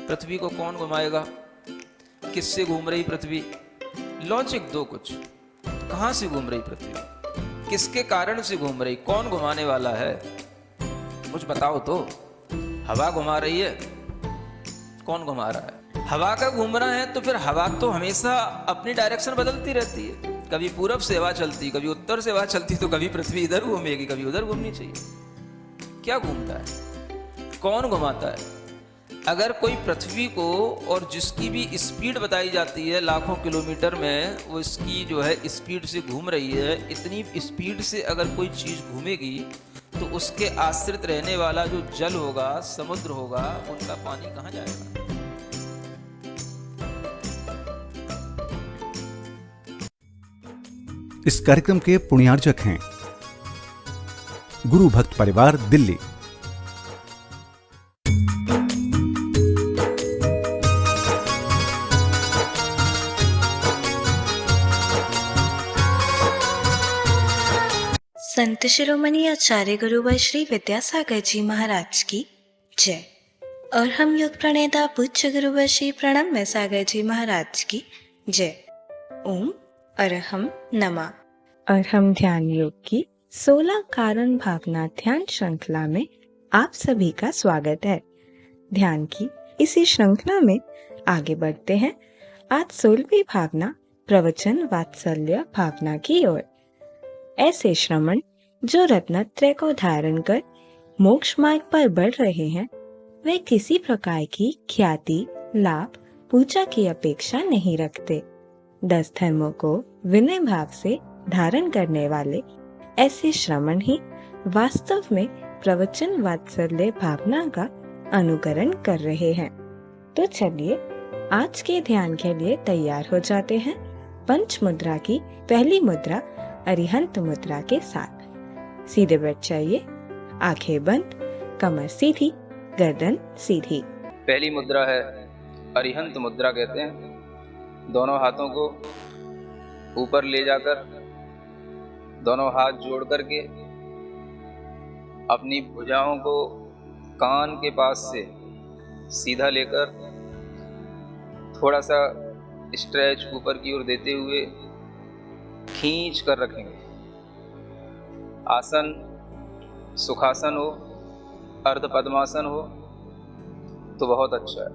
पृथ्वी को कौन घुमाएगा, किससे घूम रही पृथ्वी, लॉजिक दो कुछ। कहां से घूम रही पृथ्वी, किसके कारण से घूम रही, कौन घुमाने वाला है, कुछ बताओ तो। हवा घुमा रही है, कौन घुमा रहा है? हवा का घूमना है तो फिर हवा तो हमेशा अपनी डायरेक्शन बदलती रहती है। कभी पूरब से हवा चलती, कभी उत्तर से हवा चलती, तो कभी पृथ्वी इधर घूमेगी, कभी उधर घूमनी चाहिए। क्या घूमता है, कौन घुमाता है? अगर कोई पृथ्वी को, और जिसकी भी स्पीड बताई जाती है लाखों किलोमीटर में, वो इसकी जो है स्पीड से घूम रही है, इतनी स्पीड से अगर कोई चीज़ घूमेगी तो उसके आश्रित रहने वाला जो जल होगा, समुद्र होगा, उनका पानी कहाँ जाएगा? इस कार्यक्रम के पुण्यार्जक हैं गुरु भक्त परिवार, दिल्ली। संत शिरोमणि आचार्य गुरुवर श्री विद्यासागर जी महाराज की जय। और हम योग प्रणेता पूज्य गुरुवर श्री प्रणम्य सागर जी महाराज की जय। ओम अरहम नमः। और हम ध्यान योग की 16 कारण भावना ध्यान श्रृंखला में आप सभी का स्वागत है। ध्यान की इसी श्रृंखला में आगे बढ़ते हैं। आज 16वीं भावना प्रवचन वात्सल्य भावना की ओर। ऐसे श्रमण जो रत्नत्रय को धारण कर मोक्ष मार्ग पर बढ़ रहे हैं, वे किसी प्रकार की ख्याति, लाभ, पूजा की अपेक्षा नहीं रखते। 10 धर्मों को विनय भाव से धारण करने वाले ऐसे श्रमण ही वास्तव में प्रवचन वात्सल्य भावना का अनुकरण कर रहे हैं। तो चलिए आज के ध्यान के लिए तैयार हो जाते हैं पंच मुद्रा की पहली मुद्रा अरिहंत मुद्रा के साथ। सीधे बैठ जाइए, आंखें बंद, कमर सीधी, गर्दन सीधी। पहली मुद्रा है अरिहंत मुद्रा कहते हैं। दोनों हाथों को ऊपर ले जाकर, दोनों हाथ जोड़ करके अपनी भुजाओं को कान के पास से सीधा लेकर थोड़ा सा स्ट्रेच ऊपर की ओर देते हुए खींच कर रखेंगे। आसन सुखासन हो, अर्ध पद्मासन हो तो बहुत अच्छा है।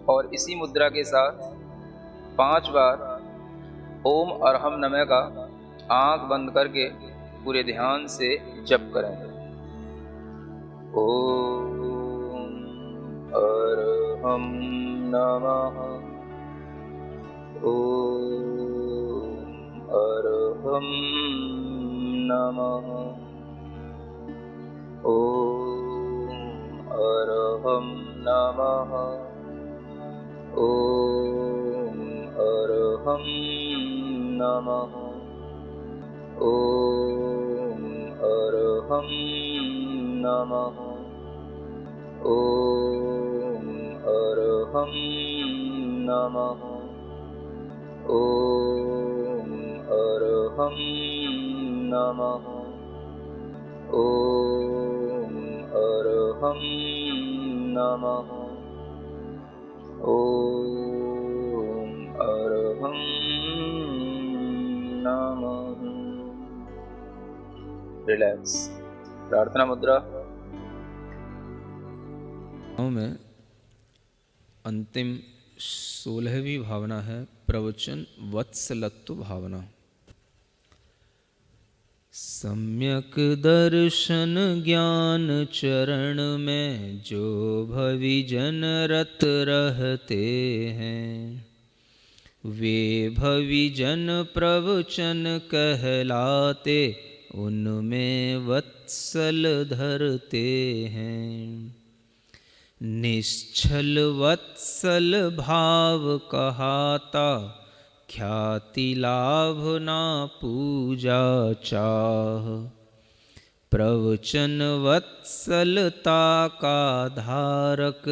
और इसी मुद्रा के साथ 5 बार ओम अरहम नमः का आंख बंद करके पूरे ध्यान से जप करेंगे। ओम अरहम नमः, ओम अरहम नमः, ओम अरहम नमः, ओम अरहम नमः, ओम अरहम नमः, ओम अरहम नमः, ओम अरहम नमः, ओम अरहम नमः, ओम अरहम नमः। रिलैक्स। प्रार्थना मुद्रा में अंतिम 16वीं भावना है प्रवचन वत्सलत्व भावना। सम्यक दर्शन ज्ञान चरण में जो भविजन रत रहते हैं, वे भविजन प्रवचन कहलाते, उनमें वत्सल धरते हैं। निश्चल वत्सल भाव कहाता, ख्याति लाभ ना पूजा चाह। प्रवचन वत्सलता का धारक,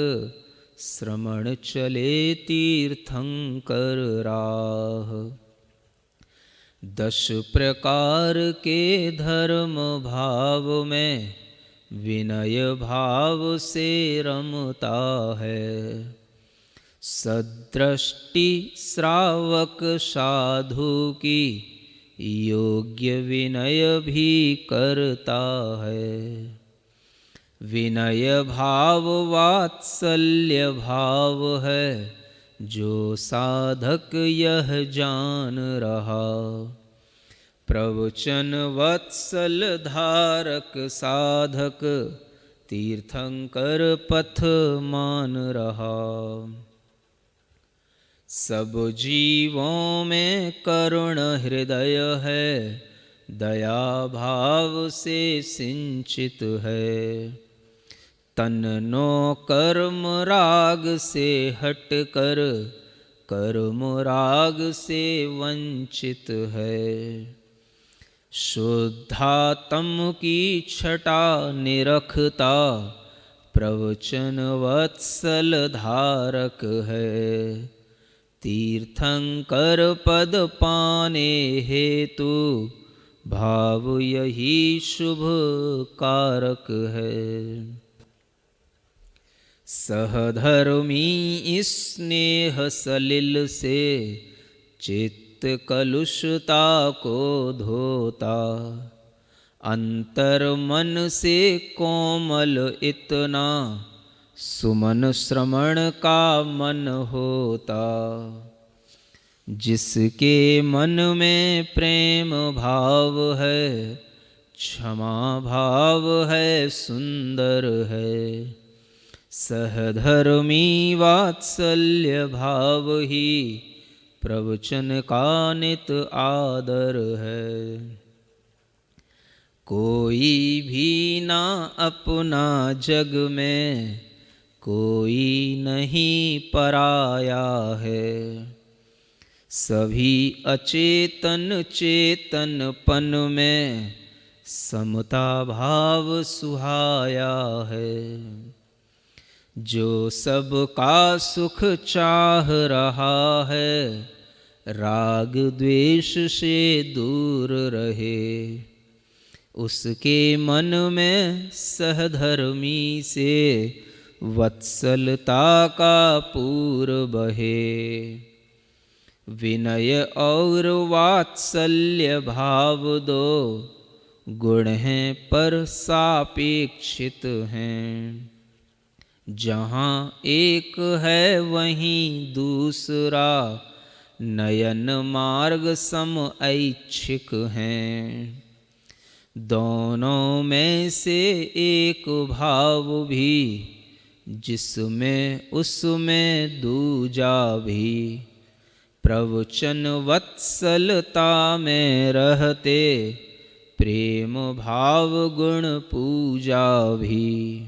श्रमण चले तीर्थंकर राह। 10 प्रकार के धर्म भाव में विनय भाव से रमता है। सदृष्टि श्रावक साधु की योग्य विनय भी करता है। विनय भाव वात्सल्य भाव है, जो साधक यह जान रहा। प्रवचन वत्सल धारक साधक, तीर्थंकर पथ मान रहा। सब जीवों में करुण हृदय है, दया भाव से सिंचित है। तन नो कर्म राग से हट कर, कर्म राग से वंचित है। शुद्धात्म की छटा निरखता, प्रवचन वत्सल धारक है। तीर्थंकर पद पाने हेतु, भाव यही शुभ कारक है। सहधर्मी स्नेह सलिल से, चित्त कलुषता को धोता। अंतर मन से कोमल इतना, सुमन श्रवण का मन होता। जिसके मन में प्रेम भाव है, क्षमा भाव है, सुंदर है। सहधर्मी वात्सल्य भाव ही, प्रवचन का नित आदर है। कोई भी ना अपना जग में, कोई नहीं पराया है। सभी अचेतन चेतनपन में, समता भाव सुहाया है। जो सबका सुख चाह रहा है, राग द्वेष से दूर रहे। उसके मन में सहधर्मी से, वत्सलता का पूर बहे। विनय और वात्सल्य भाव दो, गुण हैं पर सापेक्षित हैं। जहाँ एक है वहीं दूसरा, नयन मार्ग सम ऐच्छिक हैं। दोनों में से एक भाव भी, जिसमें उसमें दूजा भी। प्रवचन वत्सलता में रहते, प्रेम भाव गुण पूजा भी।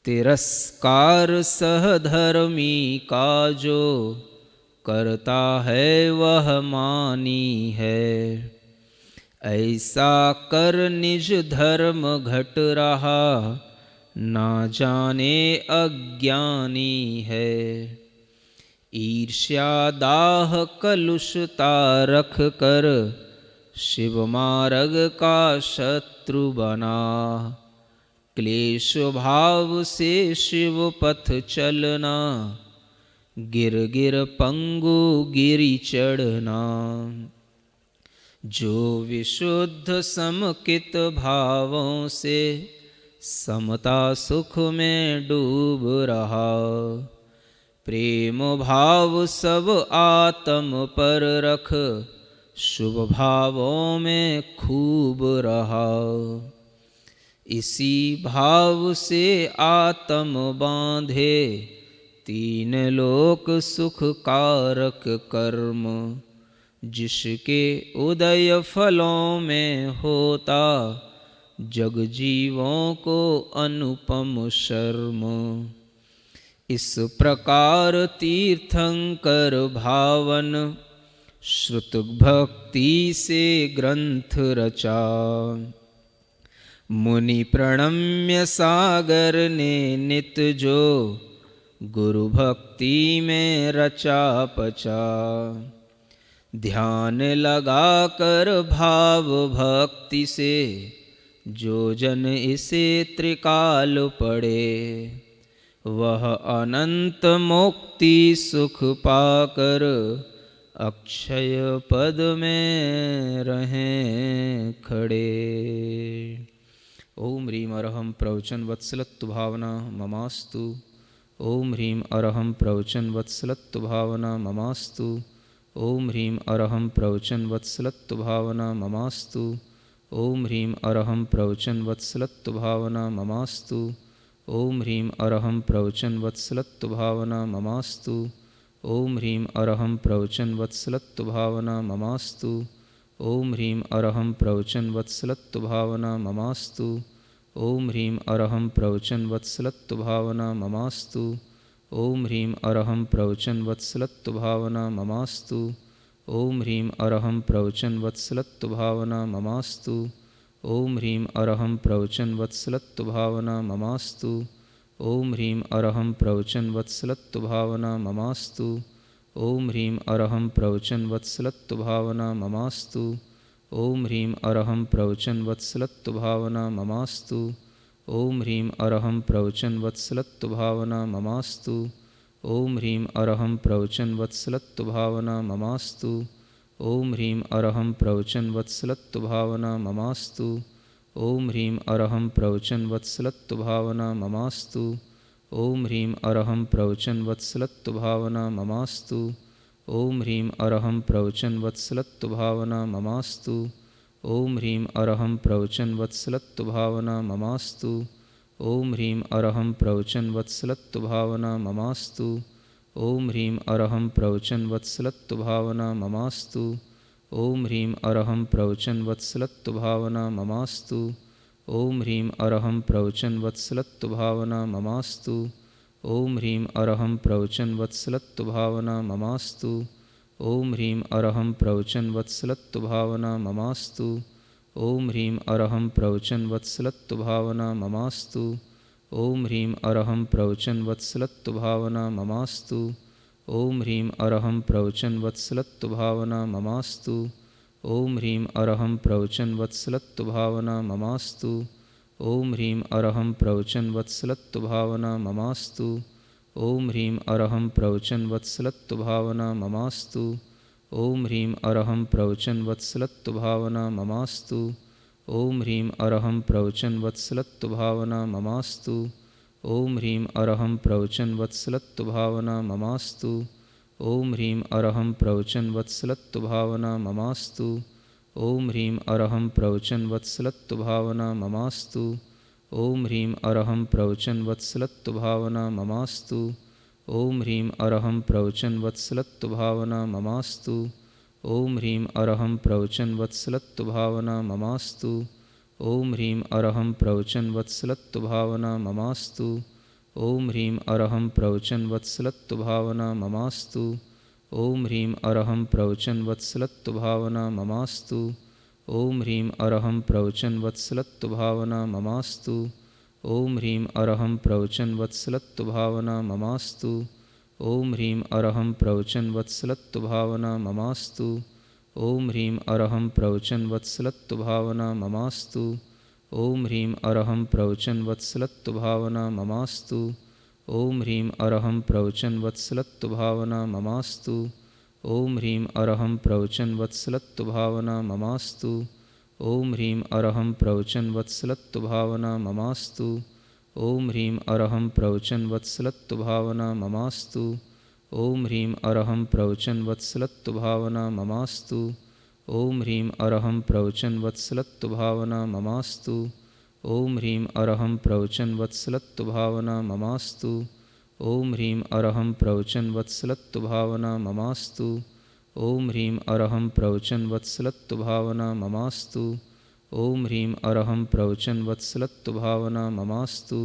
तिरस्कार सहधर्मी का जो, करता है वह मानी है। ऐसा कर निज धर्म घट रहा, ना जाने अज्ञानी है। ईर्ष्या दाह कलुषता रख कर, शिव मार्ग का शत्रु बना। क्लेश भाव से शिव पथ चलना, गिर गिर पंगु गिरि चढ़ना। जो विशुद्ध समकित भावों से, समता सुख में डूब रहा। प्रेम भाव सब आत्म पर रख, शुभ भावों में खूब रहा। इसी भाव से आत्म बांधे, तीन लोक सुख कारक कर्म। जिसके उदय फलों में होता, जग जीवों को अनुपम शर्म। इस प्रकार तीर्थंकर भावन, श्रुत भक्ति से ग्रंथ रचा। मुनि प्रणम्य सागर ने नित जो, गुरु भक्ति में रचा पचा। ध्यान लगा कर भाव भक्ति से, जो जन इसे त्रिकाल पढ़े, वह अनंत मुक्ति सुख पाकर अक्षय पद में रहें खड़े। ओम ह्रीं अरहं प्रवचन वत्सलत्तु भावना ममास्तु। ओम ह्रीं अरहं प्रवचन वत्सलत्तु भावना ममास्तु। ओम ह्रीं अरहं प्रवचन वत्सलत्तु भावना ममास्तु। ओम ह्रीं अरहं प्रवचन वत्सलत्तु भावना ममास्तु। ओम ह्रीं अरहं प्रवचन वत्सलत्तु भावना ममास्तु। ओम ह्रीं अरहं प्रवचन वत्सलत्तु भावना ममास्तु। ओम ह्रीं अरहं प्रवचन वत्सलत्तु भावना ममास्तु। ओम ह्रीं अरहं प्रवचन वत्सलत्तु भावना ममास्तु। ओम ह्रीं अरहं प्रवचन वत्सलत्तु भावना ममास्तु। ओम ह्रीं अरहं प्रवचन वत्सलत्तु भावना ममास्तु। ओम ह्रीं अरहं प्रवचन वत्सलत्तु भावना ममास्तु। ओम ह्रीं अरहं प्रवचन वत्सलत्तु भावना ममास्तु। ओम ह्रीं अरहं प्रवचन वत्सलत्तु भावना ममास्तु। ओम ह्रीं अरहं प्रवचन वत्सलत्तु भावना ममास्तु। ओम ह्रीं अरहं प्रवचन वत्सलत्तु भावना ममास्तु। ओम ह्रीं अरहं प्रवचन वत्सलत्तु भावना ममास्तु। ओम ह्रीं अरहं प्रवचन वत्सलत्तु भावना ममास्तु। ओम ह्रीं अरहं प्रवचन वत्सलत्तु भावना ममास्तु। ओम ह्रीं अरहं प्रवचन वत्सलत्तु भावना ममास्तु। ओम ह्रीं अरहं प्रवचन वत्सलत्तु भावना ममास्तु। ओम ह्रीं अरहं प्रवचन वत्सलत्तु भावना ममास्तु। ओम ह्रीं अरहं प्रवचन वत्सलत्तु भावना ममास्तु। ओम ह्रीं अरहं प्रवचन वत्सलत्तु भावना ममास्तु। ओम ह्रीं अरहं प्रवचन वत्सलत्तु भावना ममास्तु। ओम ह्रीं अरहं प्रवचन वत्सलत्तु भावना ममास्तु। ओम ह्रीं अरहं प्रवचन वत्सलत्तु भावना ममास्तु। ओम ह्रीं अरहं प्रवचन वत्सलत्तु भावना ममास्तु। ओम ह्रीं अरहं प्रवचन वत्सलत्तु भावना ममास्तु। ओम ह्रीं अरहं प्रवचन वत्सलत्तु भावना ममास्तु। ओम ह्रीं अरहं प्रवचन वत्सलत्तु भावना ममास्तु। ओम ह्रीं अरहं प्रवचन वत्सलत्तु भावना ममास्तु। ओम ह्रीं अरहं प्रवचन वत्सलत्तु भावना ममास्तु। ओम ह्रीं अरहं प्रवचन वत्सलत्तु भावना ममास्तु। ओम ह्रीं अरहं प्रवचन वत्सलत्तु भावना ममास्तु। ओम ह्रीं अरहं प्रवचन वत्सलत्तु भावना ममास्तु। ओम ह्रीं अरहं प्रवचन वत्सलत्तु भावना ममास्तु। ओम ह्रीं अरहं प्रवचन वत्सलत्तु भावना ममास्तु। ओम ह्रीं अरहं प्रवचन वत्सलत्तु भावना ममास्तु। ओम ह्रीं अरहं प्रवचन वत्सलत्तु भावना ममास्तु। ओम ह्रीं अरहं प्रवचन वत्सलत्तु भावना ममास्तु। ओम ह्रीं अरहं प्रवचन वत्सलत्तु भावना ममास्तु। ओम ह्रीं अरहं प्रवचन वत्सलत्तु भावना ममास्तु। ओम ह्रीं अरहं प्रवचन वत्सलत्तु भावना ममास्तु। ओम ह्रीं अरहं प्रवचन वत्सलत्तु भावना ममास्तु। ओम ह्रीं अरहं प्रवचन वत्सलत्तु भावना ममास्तु। ओम ह्रीं अरहं प्रवचन वत्सलत्तु भावना ममास्तु। ओम ह्रीं अरहं प्रवचन वत्सलत्तु भावना ममास्तु। ओम ह्रीं अरहं प्रवचन वत्सलत्तु भावना ममास्तु। ओम ह्रीं अरहं प्रवचन वत्सलत्तु भावना ममास्तु। ओम ह्रीं अरहं प्रवचन वत्सलत्तु भावना ममास्तु। ओम ह्रीं अरहं प्रवचन वत्सलत्तु भावना ममास्तु। ओम ह्रीं अरहं प्रवचन वत्सलत्तु भावना ममास्तु। ओम ह्रीं अरहं प्रवचन वत्सलत्तु भावना ममास्तु। ओम ह्रीं अरहं प्रवचन वत्सलत्तु भावना ममास्तु। ओम ह्रीं अरहं प्रवचन वत्सलत्तु भावना ममास्तु। ओम ह्रीं अरहं प्रवचन वत्सलत्तु भावना ममास्तु। ओम ह्रीं अरहं प्रवचन वत्सलत्तु भावना ममास्तु। ओम ह्रीं अरहं प्रवचन वत्सलत्तु भावना ममास्तु। ओम ह्रीं अरहं प्रवचन वत्सलत्तु भावना ममास्तु।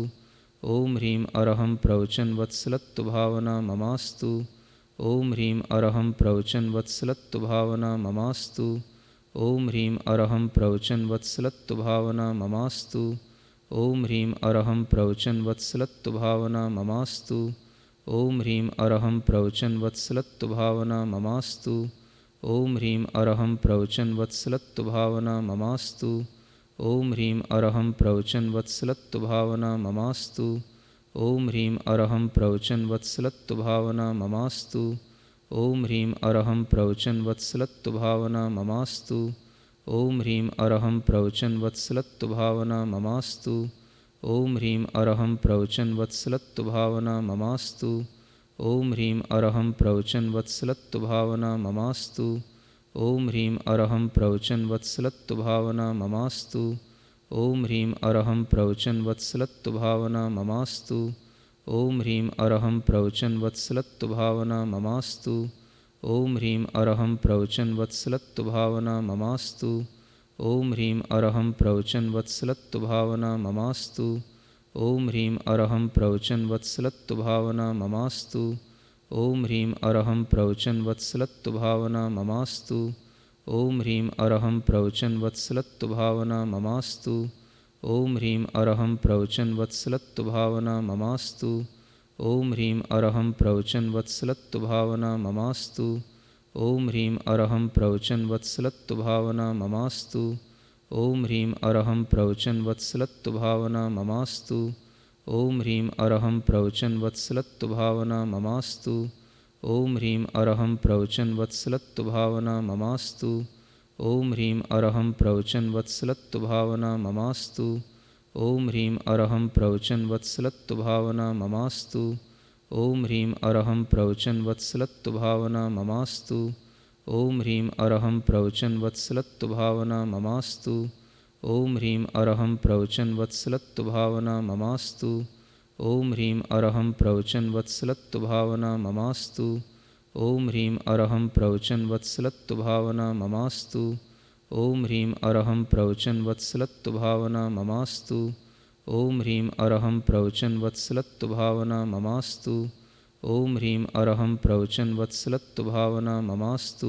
ओम ह्रीं अरहं प्रवचन वत्सलत्तु भावना ममास्तु। ओम ह्रीं अरहं प्रवचन वत्सलत्तु भावना ममास्तु। ओम ह्रीं अरहं प्रवचन वत्सलत्तु भावना ममास्तु। ओम ह्रीं अरहं प्रवचन वत्सलत्तु भावना ममास्तु। ओम ह्रीं अरहं प्रवचन वत्सलत्तु भावना ममास्तु। ओम ह्रीं अरहं प्रवचन वत्सलत्तु भावना ममास्तु। ॐ ह्रीं अरहं प्रवचन वत्सलत्व भावना ममास्तु। ॐ ह्रीं अरहं प्रवचन वत्सलत्व भावना ममास्तु। ॐ ह्रीं अरहं प्रवचन वत्सलत्व भावना ममास्तु। ॐ ह्रीं अरहं प्रवचन वत्सलत्व भावना ममास्तु। ॐ ह्रीं अरहं प्रवचन वत्सलत्व भावना ममास्तु। ॐ ह्रीं अरहं प्रवचन वत्सलत्व भावना ममास्तु। ॐ ह्रीं अरहं प्रवचन वत्सलत्व भावना ममास्तु। ॐ ह्रीं अरहं प्रवचन वत्सलत्व भावना ममास्तु। ॐ ह्रीं अरहं प्रवचन वत्सलत्व भावना ममास्तु। ॐ ह्रीं अरहं प्रवचन वत्सलत्व भावना ममास्तु। ॐ ह्रीं अरहं प्रवचन वत्सलत्व भावना ममास्तु। ॐ ह्रीं अरहं प्रवचन वत्सलत्व भावना ममास्तु। ॐ ह्रीं अरहं प्रवचन वत्सलत्व भावना ममास्तु। ॐ ह्रीं अरहं प्रवचन वत्सलत्व भावना ममास्तु। ॐ ह्रीं अरहं प्रवचन वत्सलत्व भावना ममास्तु। ॐ ह्रीं अरहं प्रवचन वत्सलत्व भावना ममास्तु। ॐ ह्रीं अरहं प्रवचन वत्सलत्व भावना ममास्तु। ॐ ह्रीं अरहं प्रवचन वत्सलत्व भावना ममास्तु। ॐ ह्रीं अरहं प्रवचन वत्सलत्व भावना ममास्तु। ॐ ह्रीं अरहं प्रवचन वत्सलत्व भावना ममास्तु। ॐ ह्रीं अरहं प्रवचन वत्सलत्व भावना ममास्तु। ॐ ह्रीं अरहं प्रवचन वत्सलत्व भावना ममास्तु। ॐ ह्रीं अरहं प्रवचन वत्सलत्व भावना ममास्तु। ॐ ह्रीं अरहं प्रवचन वत्सलत्व भावना ममास्तु। ॐ ह्रीं अरहं प्रवचन वत्सलत्व भावना ममास्तु। ॐ ह्रीं अरहं प्रवचन वत्सलत्व भावना ममास्तु। ॐ ह्रीं अरहं प्रवचन वत्सलत्व भावना ममास्तु। ॐ ह्रीं अरहं प्रवचन वत्सलत्व भावना ममास्तु। ॐ ह्रीं अरहं प्रवचन वत्सलत्व भावना ममास्तु। ॐ ह्रीं अरहं प्रवचन वत्सलत्व भावना ममास्तु।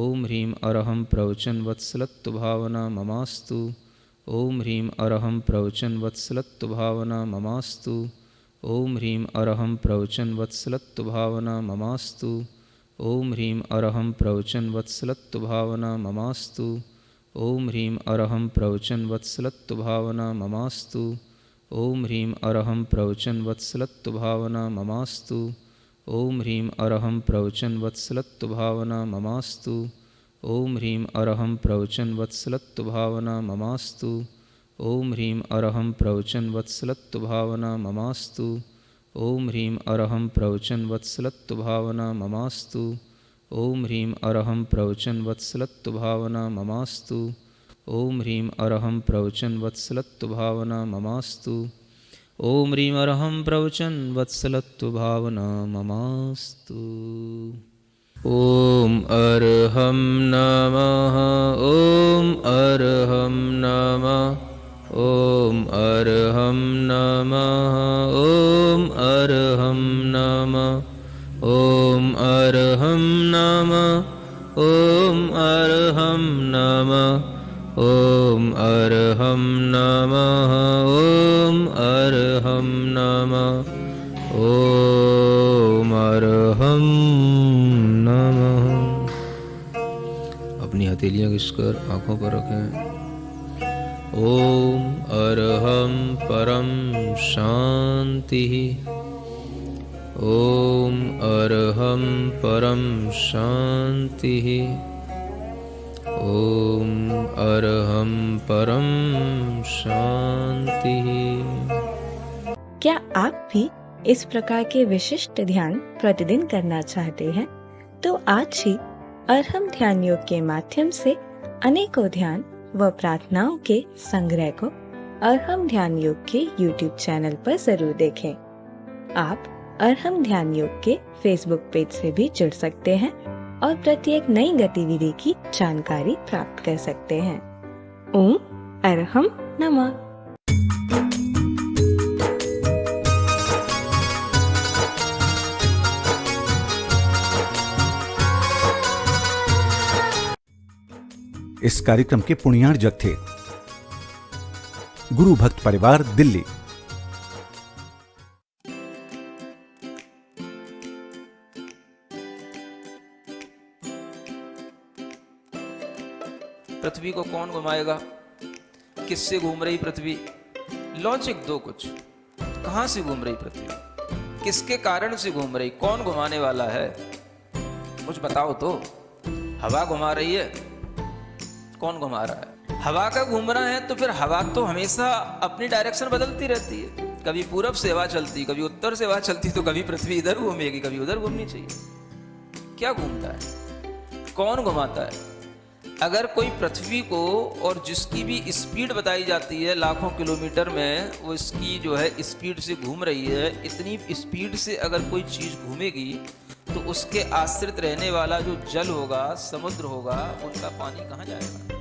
ॐ ह्रीं अरहं प्रवचन वत्सलत्व भावना ममास्तु। ॐ ह्रीं अरहं प्रवचन वत्सलत्व भावना ममास्तु। ॐ ह्रीं अरहं प्रवचन वत्सलत्व भावना ममास्तु। ॐ ह्रीं अरहं प्रवचन वत्सलत्व भावना ममास्तु। ॐ ह्रीं अरहं प्रवचन वत्सलत्व भावना ममास्तु। ॐ ह्रीं अरहं प्रवचन वत्सलत्व भावना ममास्तु। ॐ ह्रीं अरहं प्रवचन वत्सलत्व भावना ममास्तु। ॐ ह्रीं अरहं प्रवचन वत्सलत्व भावना ममास्तु। ॐ ह्रीं अरहं प्रवचन वत्सलत्व भावना ममास्तु। ॐ ह्रीं अरहं प्रवचन वत्सलत्व भावना ममास्तु। ॐ ह्रीं अरहं प्रवचन वत्सलत्व भावना ममास्तु। ॐ ह्रीं अरहं प्रवचन वत्सलत्व भावना ममास्तु। ॐ ह्रीं अरहं प्रवचन वत्सलत्व भावना ममास्तु। ॐ अर्हं नमः। ॐ अर्हं नमः। ॐ अर्हं नमः। ॐ अर्हं नमः। ॐ अर्हं नमः। ॐ अर्हं नमः। ॐ अर्हं नमः। ॐ अर्हं नमः। ॐ अर्हं नमः। अपनी हथेलियां घिसकर आंखों पर रखें। ॐ अर्हं परम शांति। ॐ अर्हं परम शांति। ॐ अर्हं परम शांति। क्या आप भी इस प्रकार के विशिष्ट ध्यान प्रतिदिन करना चाहते हैं? तो आज ही अर्हम ध्यान योग के माध्यम से अनेकों ध्यान व प्रार्थनाओं के संग्रह को अर्हम ध्यान योग के YouTube चैनल पर जरूर देखें। आप अर्हम ध्यान योग के Facebook पेज से भी जुड़ सकते हैं और प्रत्येक नई गतिविधि की जानकारी प्राप्त कर सकते हैं। ओम अर्हम नमः। इस कार्यक्रम के पुण्यार्जक थे गुरु भक्त परिवार, दिल्ली। पृथ्वी को कौन घुमाएगा? किससे घूम रही पृथ्वी? लॉजिक दो कुछ। कहां से घूम रही पृथ्वी? किसके कारण से घूम रही? कौन घुमाने वाला है? कुछ बताओ तो। हवा घुमा रही है? कौन घुमा रहा है? हवा का घूमना है तो फिर हवा तो हमेशा अपनी डायरेक्शन बदलती रहती है। कभी पूरब से हवा चलती, कभी उत्तर से हवा चलती, तो कभी पृथ्वी इधर घूमेगी, कभी उधर घूमनी चाहिए। क्या घूमता है? कौन घुमाता है? अगर कोई पृथ्वी को, और जिसकी भी स्पीड बताई जाती है लाखों किलोमीटर में, वो इसकी जो है स्पीड से घूम रही है, इतनी स्पीड से अगर कोई चीज घूमेगी तो उसके आश्रित रहने वाला जो जल होगा, समुद्र होगा, उनका पानी कहाँ जाएगा?